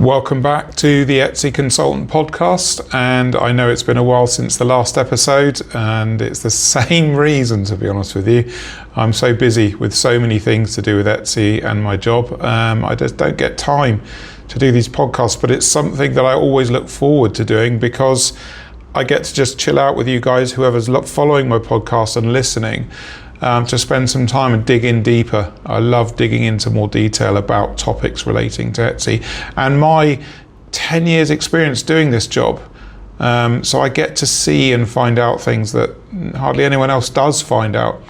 Welcome back to the Etsy Consultant Podcast, and I know it's been a while since the last episode, and it's the same reason, to be honest with you. I'm so busy with so many things to do with Etsy and my job. I just don't get time to do these podcasts, but it's something that I always look forward to doing because I get to just chill out with you guys, whoever's following my podcast and listening, to spend some time and dig in deeper. I love digging into more detail about topics relating to Etsy and my 10 years experience doing this job. So I get to see and find out things that hardly anyone else does find out.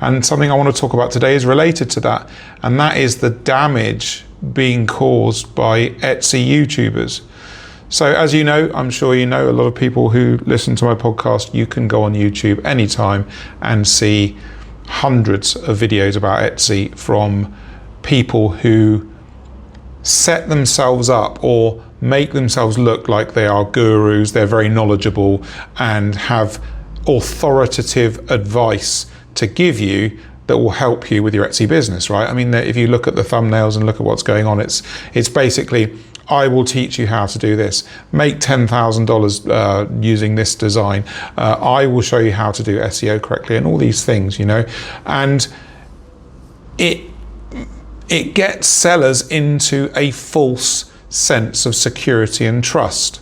And something I want to talk about today is related to that, and that is the damage being caused by Etsy YouTubers. So as you know, I'm sure you know, a lot of people who listen to my podcast, you can go on YouTube anytime and see hundreds of videos about Etsy from people who set themselves up or make themselves look like they are gurus, they're very knowledgeable and have authoritative advice to give you that will help you with your Etsy business, right? I mean, if you look at the thumbnails and look at what's going on, it's basically, I will teach you how to do this. Make $10,000 using this design. I will show you how to do SEO correctly and all these things, you know. And it gets sellers into a false sense of security and trust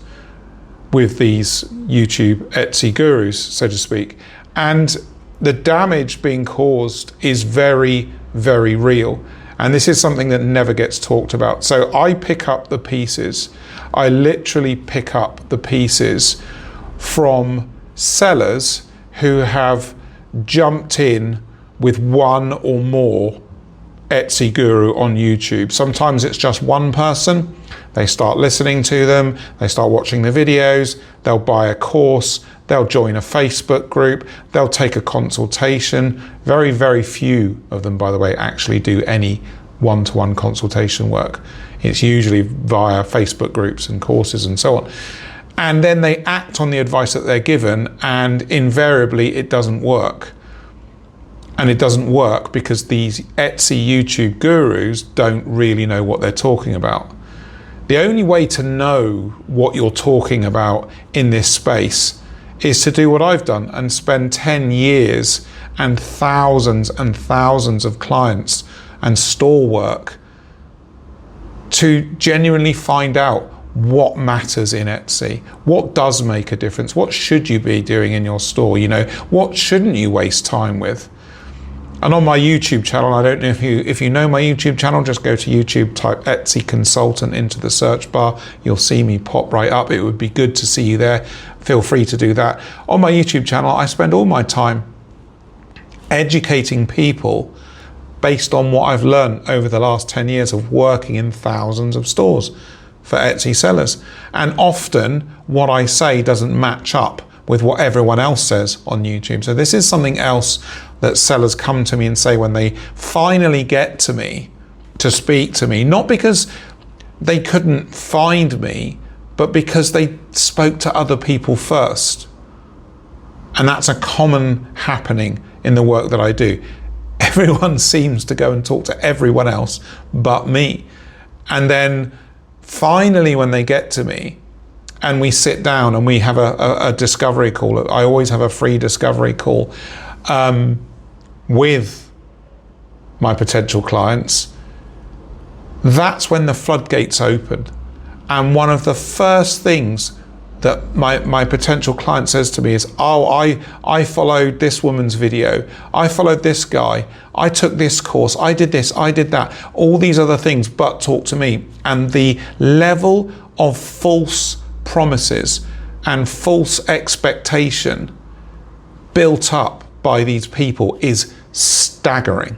with these YouTube Etsy gurus, so to speak. And the damage being caused is very, very real. And this is something that never gets talked about. So I pick up the pieces. I literally pick up the pieces from sellers who have jumped in with one or more Etsy guru on YouTube. Sometimes it's just one person. They start listening to them. They start watching the videos. They'll buy a course. They'll join a Facebook group. They'll take a consultation. Very, very few of them, by the way, actually do any one-to-one consultation work. It's usually via Facebook groups and courses and so on. And then they act on the advice that they're given, and invariably it doesn't work. And it doesn't work because these Etsy YouTube gurus don't really know what they're talking about. The only way to know what you're talking about in this space is to do what I've done and spend 10 years and thousands of clients and store work to genuinely find out what matters in Etsy, what does make a difference, what should you be doing in your store, you know, what shouldn't you waste time with. And on my YouTube channel, I don't know if you know my YouTube channel, just go to YouTube, type Etsy Consultant into the search bar. You'll see me pop right up. It would be good to see you there. Feel free to do that. On my YouTube channel, I spend all my time educating people based on what I've learned over the last 10 years of working in thousands of stores for Etsy sellers. And often what I say doesn't match up with what everyone else says on YouTube. So this is something else that sellers come to me and say when they finally get to me to speak to me, not because they couldn't find me, but because they spoke to other people first. And that's a common happening in the work that I do. Everyone seems to go and talk to everyone else but me. And then finally when they get to me and we sit down and we have a discovery call, I always have a free discovery call with my potential clients, that's when the floodgates open. And one of the first things that my potential client says to me is, oh, I followed this woman's video, I followed this guy, I took this course, I did this, I did that, all these other things, but talk to me. And the level of false promises and false expectation built up by these people is staggering.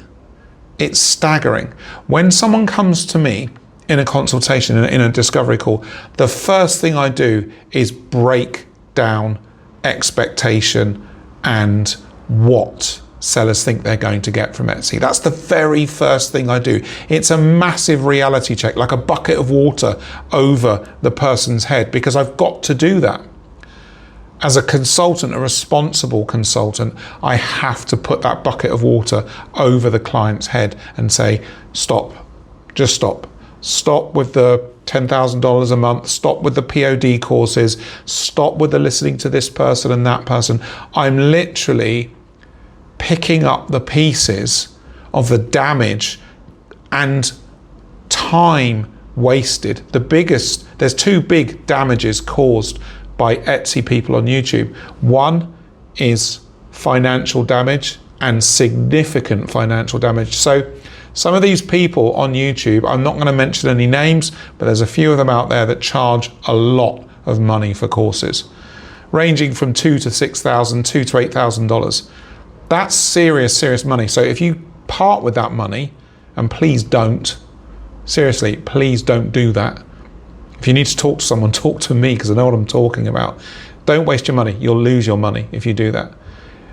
It's staggering. When someone comes to me in a consultation, in a discovery call, the first thing I do is break down expectation and what sellers think they're going to get from Etsy. That's the very first thing I do. It's a massive reality check, like a bucket of water over the person's head, because I've got to do that. As a consultant, a responsible consultant, I have to put that bucket of water over the client's head and say, stop, just stop. Stop with the $10,000 a month. Stop with the POD courses. Stop with the listening to this person and that person. I'm literally picking up the pieces of the damage and time wasted. There's two big damages caused by Etsy people on YouTube. One is financial damage, and significant financial damage. So some of these people on YouTube, I'm not going to mention any names, but there's a few of them out there that charge a lot of money for courses, ranging from $2,000 to $6,000, $2,000 to $8,000. That's serious money. So if you part with that money, and please don't, seriously, please don't do that. If you need to talk to someone, talk to me, because I know what I'm talking about. Don't waste your money. You'll lose your money if you do that.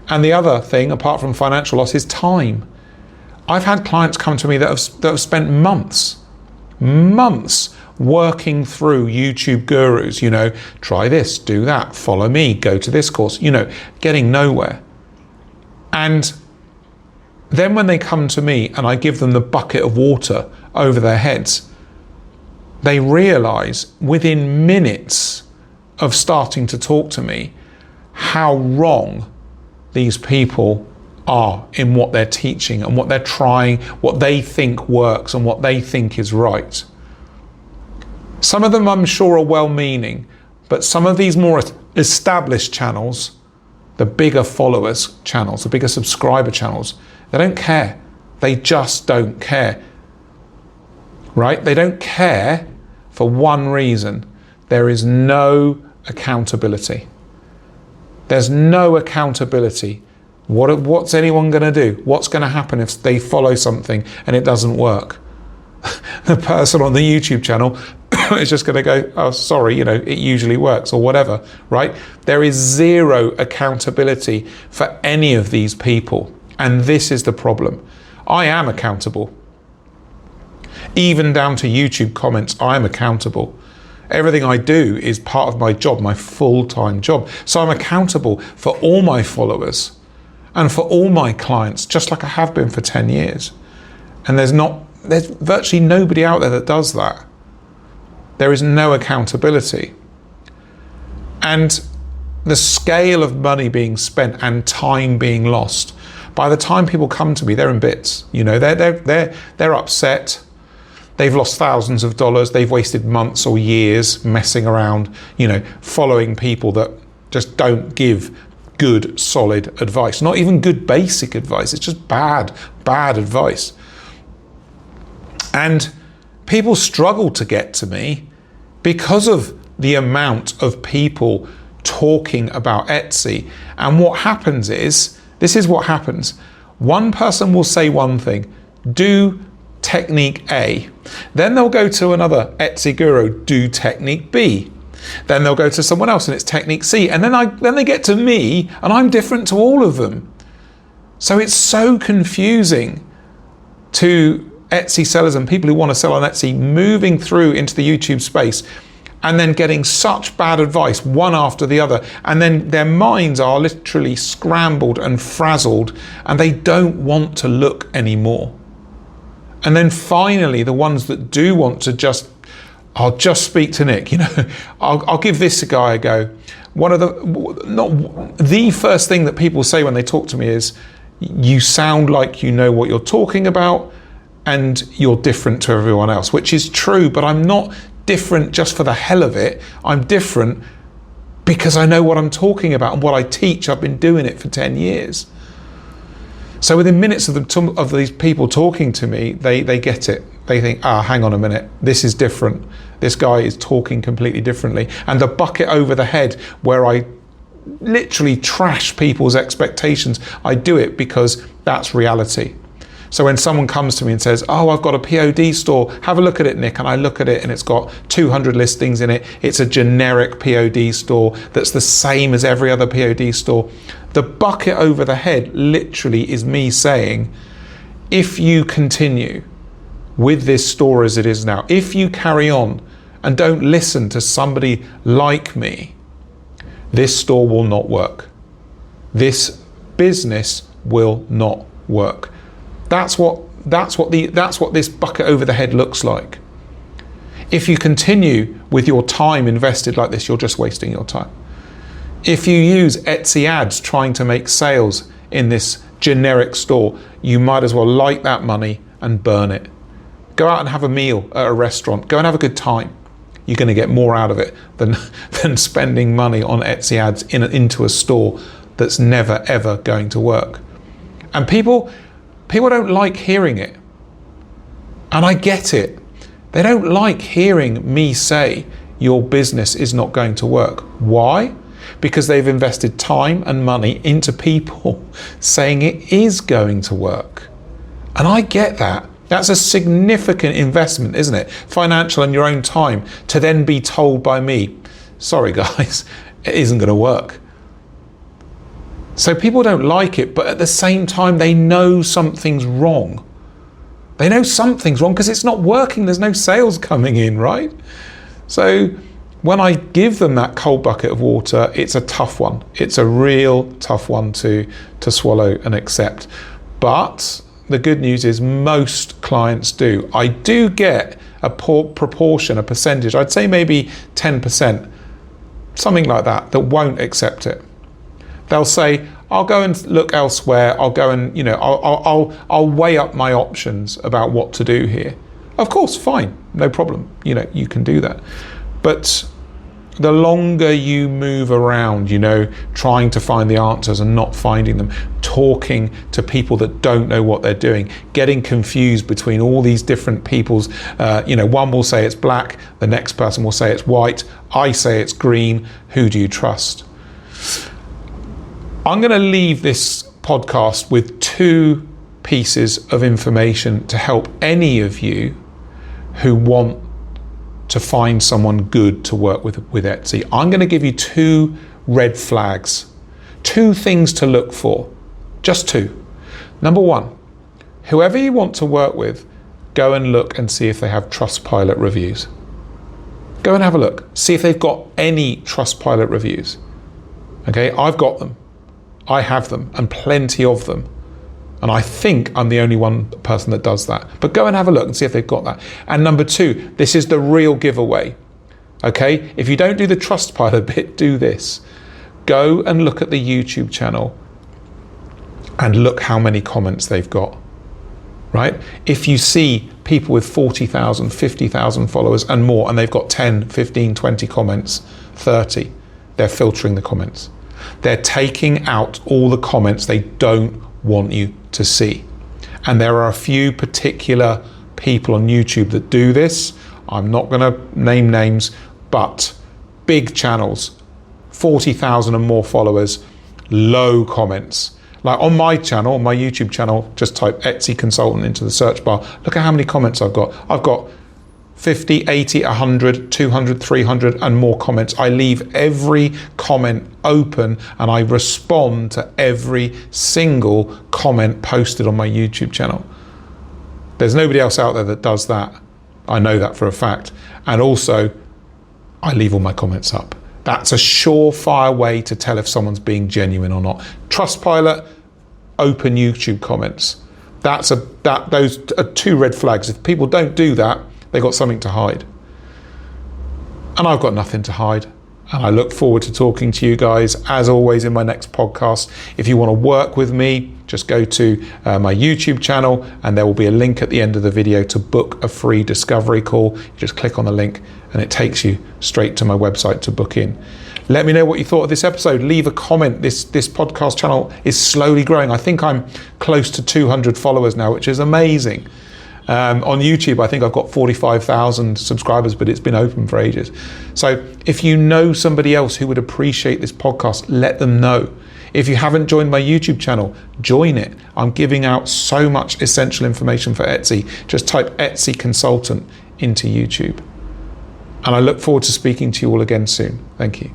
And the other thing, apart from financial loss, is time. I've had clients come to me that have spent months working through YouTube gurus, try this, do that, follow me, go to this course, getting nowhere. And then when they come to me and I give them the bucket of water over their heads, they realize within minutes of starting to talk to me how wrong these people are in what they're teaching and what they're trying, what they think works and what they think is right. Some of them I'm sure are well-meaning, but some of these more established channels, the bigger followers channels, the bigger subscriber channels, they don't care. They just don't care. Right? They don't care for one reason. There is no accountability. There's no accountability. What's anyone going to do? What's going to happen if they follow something and it doesn't work? The person on the YouTube channel is just going to go, oh, sorry, it usually works, or whatever, right? There is zero accountability for any of these people. And this is the problem. I am accountable. Even down to YouTube comments, I'm accountable. Everything I do is part of my job, my full-time job. So I'm accountable for all my followers and for all my clients, just like I have been for 10 years. And there's virtually nobody out there that does that. There is no accountability. And the scale of money being spent and time being lost, by the time people come to me, they're in bits. They're upset. They've lost thousands of dollars. They've wasted months or years messing around, following people that just don't give good, solid advice. Not even good basic advice. It's just bad advice. And people struggle to get to me because of the amount of people talking about Etsy. And what happens is, this is what happens. One person will say one thing, do technique A. Then they'll go to another Etsy guru, do technique B. Then they'll go to someone else and it's technique C. And then they get to me and I'm different to all of them. So it's so confusing to Etsy sellers and people who want to sell on Etsy moving through into the YouTube space and then getting such bad advice one after the other, and then their minds are literally scrambled and frazzled and they don't want to look anymore. And then finally the ones that do want to I'll just speak to Nick, I'll give this guy a go. The first thing that people say when they talk to me is, you sound like you know what you're talking about and you're different to everyone else, which is true, but I'm not different just for the hell of it. I'm different because I know what I'm talking about and what I teach. I've been doing it for 10 years. So within minutes of these people talking to me, they get it. They think, hang on a minute, this is different. This guy is talking completely differently. And the bucket over the head where I literally trash people's expectations, I do it because that's reality. So when someone comes to me and says, I've got a POD store, have a look at it, Nick, and I look at it and it's got 200 listings in it. It's a generic POD store that's the same as every other POD store. The bucket over the head literally is me saying, if you continue with this store as it is now, if you carry on and don't listen to somebody like me, this store will not work. This business will not work. That's what this bucket over the head looks like. If you continue with your time invested like this, you're just wasting your time. If you use Etsy ads trying to make sales in this generic store, you might as well light that money and burn it. Go out and have a meal at a restaurant. Go and have a good time. You're going to get more out of it than spending money on Etsy ads into a store that's never ever going to work. And people don't like hearing it. And I get it. They don't like hearing me say your business is not going to work. Why? Because they've invested time and money into people saying it is going to work. And I get that. That's a significant investment, isn't it? Financial and your own time, to then be told by me, sorry guys, it isn't going to work. So people don't like it, but at the same time, they know something's wrong. They know something's wrong because it's not working. There's no sales coming in, right? So when I give them that cold bucket of water, it's a tough one. It's a real tough one to swallow and accept. But the good news is most clients do. I do get a proportion, a percentage, I'd say maybe 10%, something like that won't accept it. They'll say, I'll go and look elsewhere. I'll go and, I'll weigh up my options about what to do here. Of course, fine, no problem. You can do that. But the longer you move around, trying to find the answers and not finding them, talking to people that don't know what they're doing, getting confused between all these different people's, one will say it's black, the next person will say it's white, I say it's green, who do you trust? I'm going to leave this podcast with 2 pieces of information to help any of you who want to find someone good to work with Etsy. I'm going to give you 2 red flags, 2 things to look for, just 2. Number 1, whoever you want to work with, go and look and see if they have Trustpilot reviews. Go and have a look, see if they've got any Trustpilot reviews. Okay, I've got them. I have them, and plenty of them. And I think I'm the only one person that does that. But go and have a look and see if they've got that. And number 2, this is the real giveaway. Okay? If you don't do the Trustpilot bit, do this. Go and look at the YouTube channel and look how many comments they've got. Right? If you see people with 40,000, 50,000 followers and more, and they've got 10, 15, 20 comments, 30, they're filtering the comments. They're taking out all the comments they don't want you to see. And there are a few particular people on YouTube that do this. I'm not going to name names, but big channels, 40,000 and more followers, low comments. Like on my channel, on my YouTube channel, just type Etsy Consultant into the search bar. Look at how many comments I've got. I've got 50, 80, 100, 200, 300 and more comments. I leave every comment open and I respond to every single comment posted on my YouTube channel. There's nobody else out there that does that. I know that for a fact. And also, I leave all my comments up. That's a surefire way to tell if someone's being genuine or not. Trustpilot, open YouTube comments. Those are 2 red flags. If people don't do that, they've got something to hide. And I've got nothing to hide. And I look forward to talking to you guys, as always, in my next podcast. If you want to work with me, just go to my YouTube channel and there will be a link at the end of the video to book a free discovery call. You just click on the link and it takes you straight to my website to book in. Let me know what you thought of this episode. Leave a comment. This podcast channel is slowly growing. I think I'm close to 200 followers now, which is amazing. On YouTube, I think I've got 45,000 subscribers, but it's been open for ages. So if you know somebody else who would appreciate this podcast, let them know. If you haven't joined my YouTube channel, join it. I'm giving out so much essential information for Etsy. Just type Etsy Consultant into YouTube. And I look forward to speaking to you all again soon. Thank you.